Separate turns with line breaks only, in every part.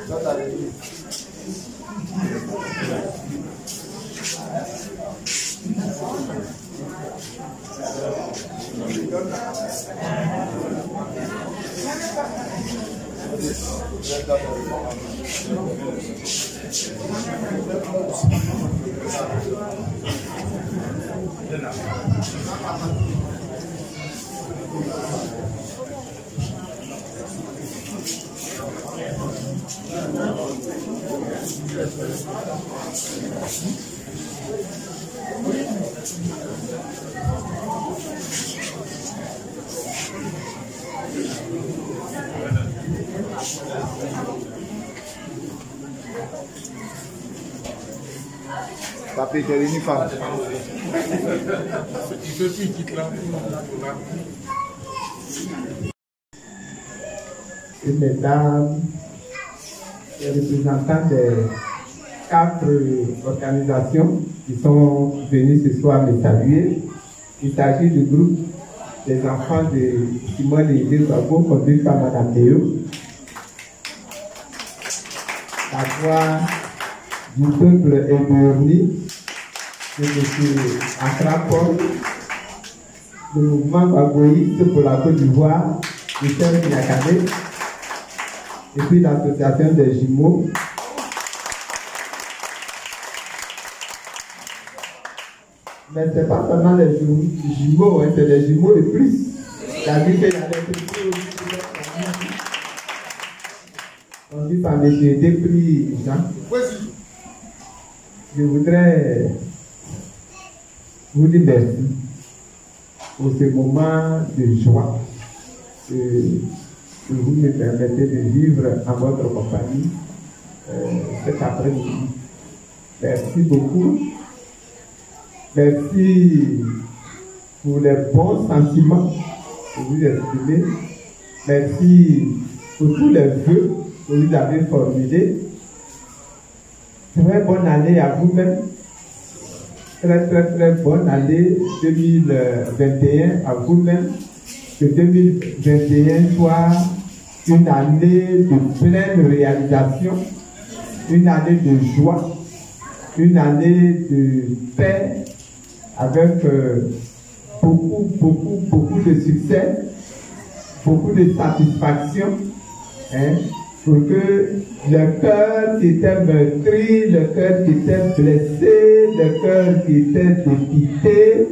Bonne année.
Papi, t'es une femme.
Et mesdames, les représentants des 4 organisations qui sont venus ce soir me saluer. Il s'agit du groupe des enfants de Simone et de Bago, conduit par Mme Léo. La voix du peuple éborgné de M. Akrapol, le mouvement bagoïste pour la Côte d'Ivoire, Michel Niakane, et puis l'association des jumeaux. Mais ce n'est pas seulement les jumeaux, hein, c'est les jumeaux et plus. C'est-à-dire qu'il y a des petits aussi. Conduit par M. Despris Jean. Je voudrais vous dire merci pour ce moment de joie que vous me permettez de vivre en votre compagnie cet après-midi. Merci beaucoup. Merci pour les bons sentiments que vous exprimez. Merci pour tous les vœux que vous avez formulés. Très bonne année à vous-même. Très bonne année 2021 à vous-même. Que 2021 soit une année de pleine réalisation, une année de joie, une année de paix avec beaucoup de succès, beaucoup de satisfaction, hein, pour que le cœur qui était meurtri, le cœur qui était blessé, le cœur qui était dépité,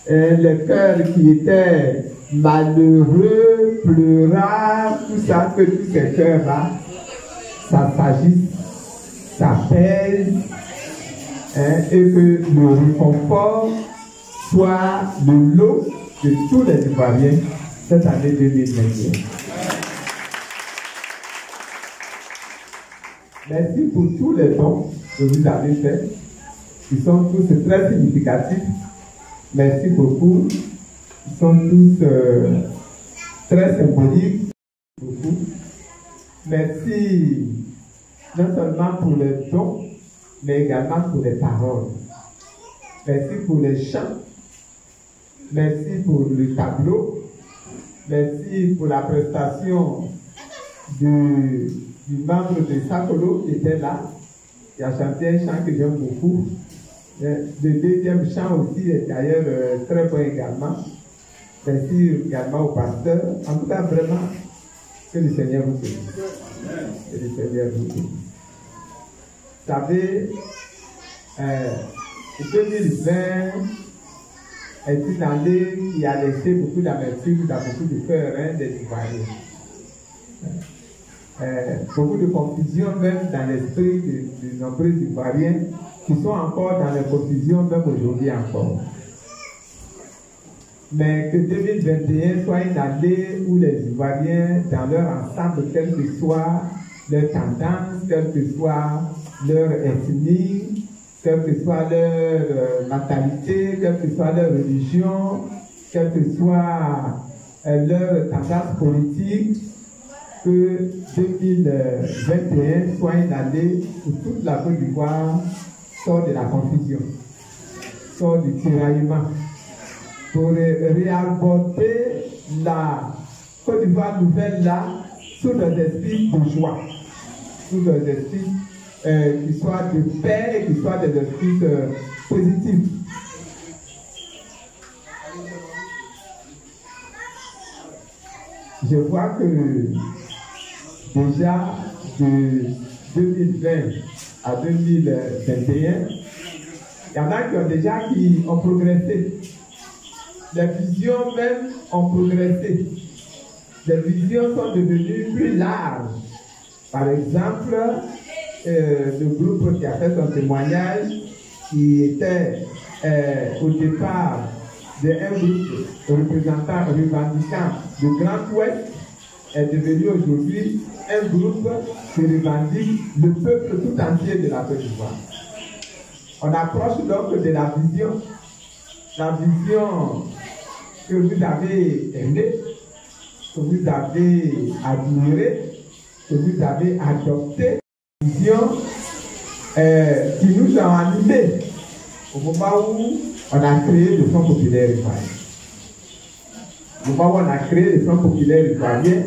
le cœur qui était malheureux, pleurant, tout ça, que tous ces cœurs-là, ça s'agisse, ça pèse, hein, et que le réconfort soit le lot de tous les Ivoiriens cette année 2021. Merci pour tous les dons que vous avez faits, qui sont tous très significatifs. Merci beaucoup. Ils sont tous très symboliques. Beaucoup. Merci non seulement pour les dons, mais également pour les paroles. Merci pour les chants. Merci pour le tableau. Merci pour la prestation du membre de Sakolo qui était là, qui a chanté un chant que j'aime beaucoup. Le deuxième chant aussi est d'ailleurs très bon également. Merci également au pasteur. En tout cas, vraiment, que le Seigneur vous bénisse. Que le Seigneur vous bénisse. Vous savez, 2020 est une année qui a laissé beaucoup d'amertume dans beaucoup de cœurs, hein, des Ivoiriens. Beaucoup de confusion même dans l'esprit de nombreux Ivoiriens qui sont encore dans la confusion même aujourd'hui encore. Mais que 2021 soit une année où les Ivoiriens, dans leur ensemble, quelle que soit leur tendance, quelle que soit leur ethnie, quelle que soit leur mentalité, quelle que soit leur religion, quelle que soit leur tendance politique, que 2021 soit une année où toute la Côte d'Ivoire sort de la confusion. sort du tiraillement, pour réaborder la Côte d'Ivoire nouvelle là, sous un esprit de joie, sous un esprit qui soit de paix et qui soit des esprits positifs. Je vois que déjà de 2020 à 2021, il y en a qui ont progressé. Les visions même ont progressé. Les visions sont devenues plus larges. Par exemple, le groupe qui a fait son témoignage, qui était au départ d'un groupe revendiquant le Grand Ouest, est devenu aujourd'hui un groupe qui revendique le peuple tout entier de la Côte d'Ivoire. On approche donc de la vision que vous avez aimée, que vous avez admirée, que vous avez adoptée, vision qui nous a animés au moment où on a créé le Front populaire ivoirien. Au moment où on a créé le Front populaire ivoirien,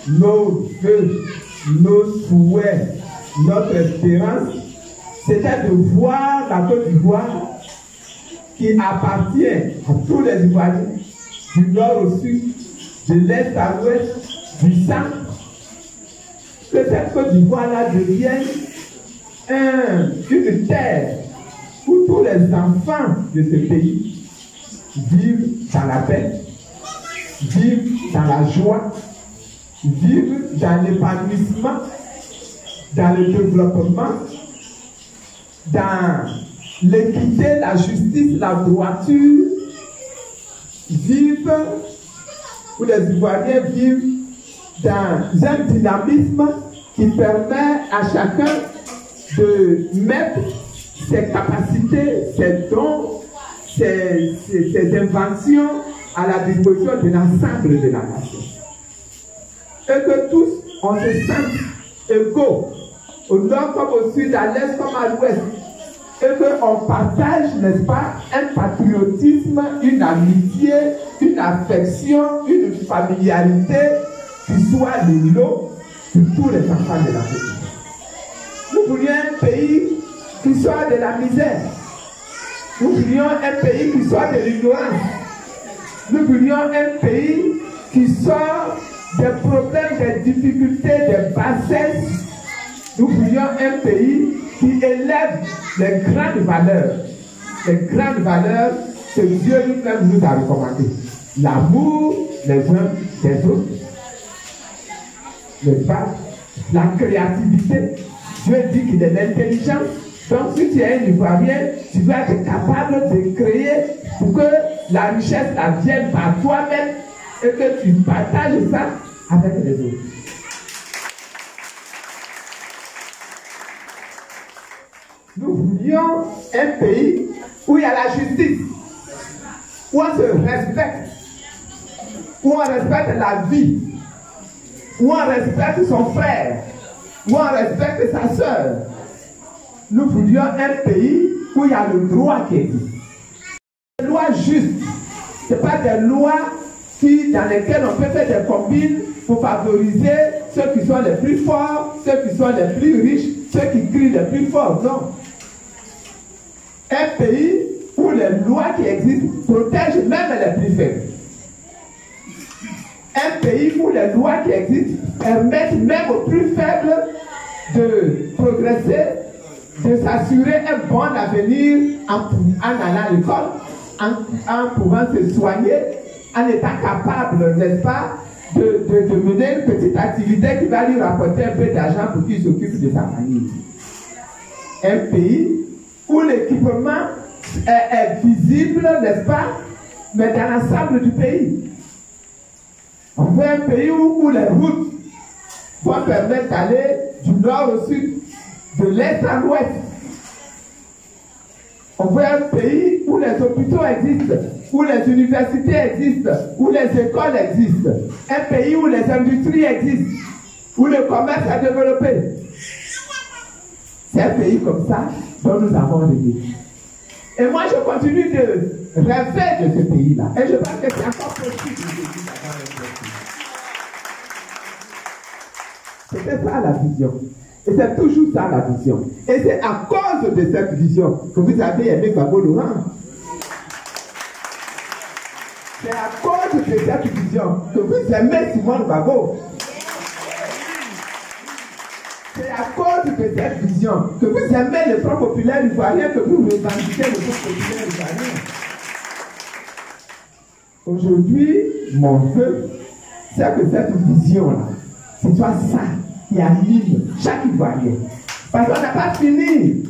nos vœux, nos souhaits, notre espérance, c'était de voir la Côte d'Ivoire qui appartient à tous les Ivoiriens, du nord au sud, de l'est à l'ouest, du centre, que cette Côte d'Ivoire-là devienne une terre où tous les enfants de ce pays vivent dans la paix, vivent dans la joie, vivent dans l'épanouissement, dans le développement, dans l'équité, la justice, la droiture, vivent, où les Ivoiriens vivent dans un dynamisme qui permet à chacun de mettre ses capacités, ses dons, ses inventions à la disposition de l'ensemble de la nation. Et que tous, on se sente égaux, au nord comme au sud, à l'est comme à l'ouest. Et qu'on partage, n'est-ce pas, un patriotisme, une amitié, une affection, une familiarité qui soit le lot de tous les enfants de la République. Nous voulions un pays qui soit de la misère. Nous voulions un pays qui soit de l'ignorance. Nous voulions un pays qui sort des problèmes, des difficultés, des bassesses. Nous voulions un pays qui élève les grandes valeurs que Dieu lui-même nous a recommandées. L'amour les uns des autres. Le pas, la créativité. Dieu dit qu'il est l'intelligence. Donc si tu es un Ivoirien, tu dois être capable de créer pour que la richesse vienne par toi-même et que tu partages ça avec les autres. Nous voulions un pays où il y a la justice, où on se respecte, où on respecte la vie, où on respecte son frère, où on respecte sa soeur. Nous voulions un pays où il y a le droit qui existe. Des lois justes, ce n'est pas des lois dans lesquelles on peut faire des combines pour favoriser ceux qui sont les plus forts, ceux qui sont les plus riches, ceux qui crient les plus forts. Non. Un pays où les lois qui existent protègent même les plus faibles. Un pays où les lois qui existent permettent même aux plus faibles de progresser, de s'assurer un bon avenir en allant à l'école, en pouvant se soigner, en étant capable, n'est-ce pas, de mener une petite activité qui va lui rapporter un peu d'argent pour qu'il s'occupe de sa famille. Un pays où l'équipement est visible, n'est-ce pas, mais dans l'ensemble du pays. On veut un pays où les routes vont permettre d'aller du nord au sud, de l'est à l'ouest. On veut un pays où les hôpitaux existent, où les universités existent, où les écoles existent. Un pays où les industries existent, où le commerce est développé. C'est un pays comme ça dont nous avons rêvé. Et moi, je continue de rêver de ce pays-là. Et je pense que c'est encore possible de vivre dans le pays. C'était ça la vision. Et c'est toujours ça la vision. Et c'est à cause de cette vision que vous avez aimé Gbagbo Laurent. C'est à cause de cette vision que vous aimez Simone Gbagbo. C'est à cause de cette vision que vous aimez le Front populaire ivoirien, que vous revendiquez le Front populaire ivoirien. Aujourd'hui, mon vœu, c'est que cette vision-là, ce soit ça qui anime chaque Ivoirien. Parce qu'on n'a pas fini.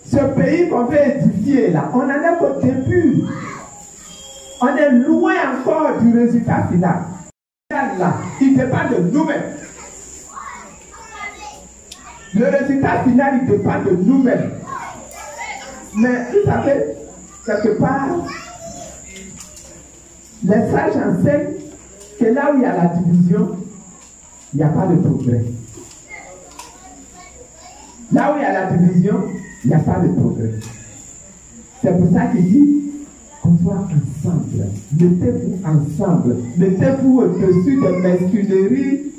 Ce pays qu'on veut édifier là, on en est qu'au début. On est loin encore du résultat final. Là, il dépend de nous-mêmes. Le résultat final, il dépend de nous-mêmes. Mais vous savez, quelque part, les sages enseignent que là où il y a la division, il n'y a pas de progrès. Là où il y a la division, il n'y a pas de progrès. C'est pour ça qu'il dit qu'on soit ensemble. Mettez-vous ensemble. Mettez-vous au-dessus des mesquineries,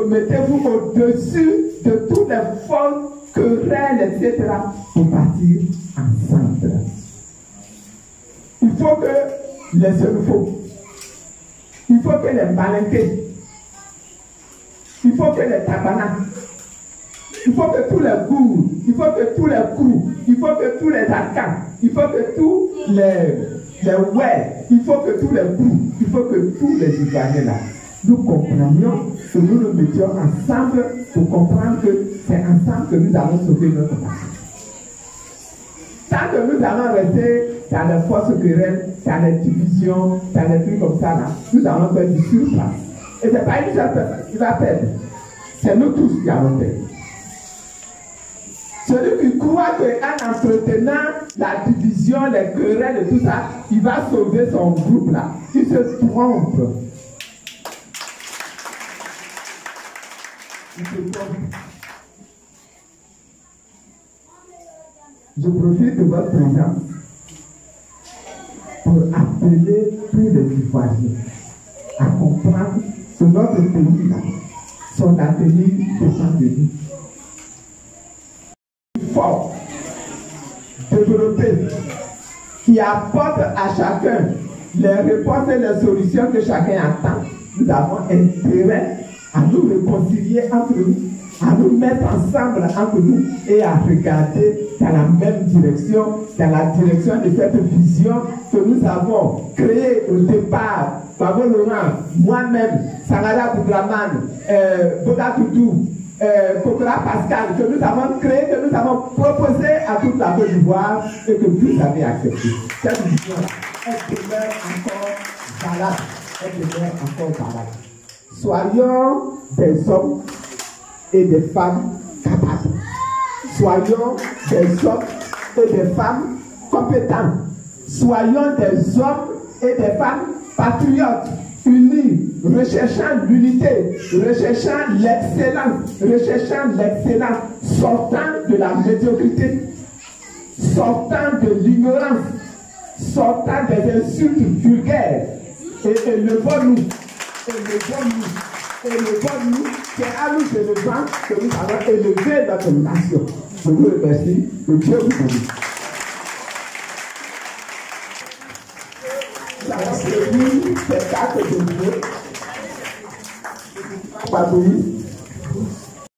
mettez-vous au-dessus de toutes les fausses querelles, etc. pour partir ensemble. Il faut que les renouveaux, il faut que les balinqués, il faut que les tabanas, il faut que tous les gourous, il faut que tous les crous, il faut que tous les arcans, il faut que tous les ouais, il faut que tous les coups, il faut que tous les Ivoiriens là, nous comprenions, que nous nous mettions ensemble pour comprendre que c'est ensemble que nous allons sauver notre nation. Tant que nous allons rester dans les forces querelles, dans les divisions, dans les trucs comme ça là, nous allons faire du surplace. Et ce n'est pas une seule personne qui va perdre. C'est nous tous qui allons perdre. Celui qui croit qu'en entretenant la division, les querelles et tout ça, il va sauver son groupe là, il se trompe. Il se trompe. Je profite de votre présence pour appeler tous les Ivoiriens à comprendre que notre pays là, son avenir dépend de nous. Fort, développé, qui apporte à chacun les réponses et les solutions que chacun attend. Nous avons intérêt à nous réconcilier entre nous, à nous mettre ensemble entre nous et à regarder dans la même direction, dans la direction de cette vision que nous avons créée au départ. Gbagbo Laurent, moi-même, Sanada Boudraman, Boda Toudou, Kokora Pascal, que nous avons créé, que nous avons proposé à toute la Côte d'Ivoire et que vous avez accepté. Cette vision-là, elle demeure encore valable. Elle demeure encore valable. Soyons des hommes et des femmes capables. Soyons des hommes et des femmes compétents. Soyons des hommes et des femmes patriotes, unis, recherchant l'unité, recherchant l'excellence, sortant de la médiocrité, sortant de l'ignorance, sortant des insultes vulgaires, et élevons-nous, c'est à nous élevants que nous allons élever notre nation. Je vous remercie, que Dieu vous bénisse. Nous allons servir ces 4 de Dieu.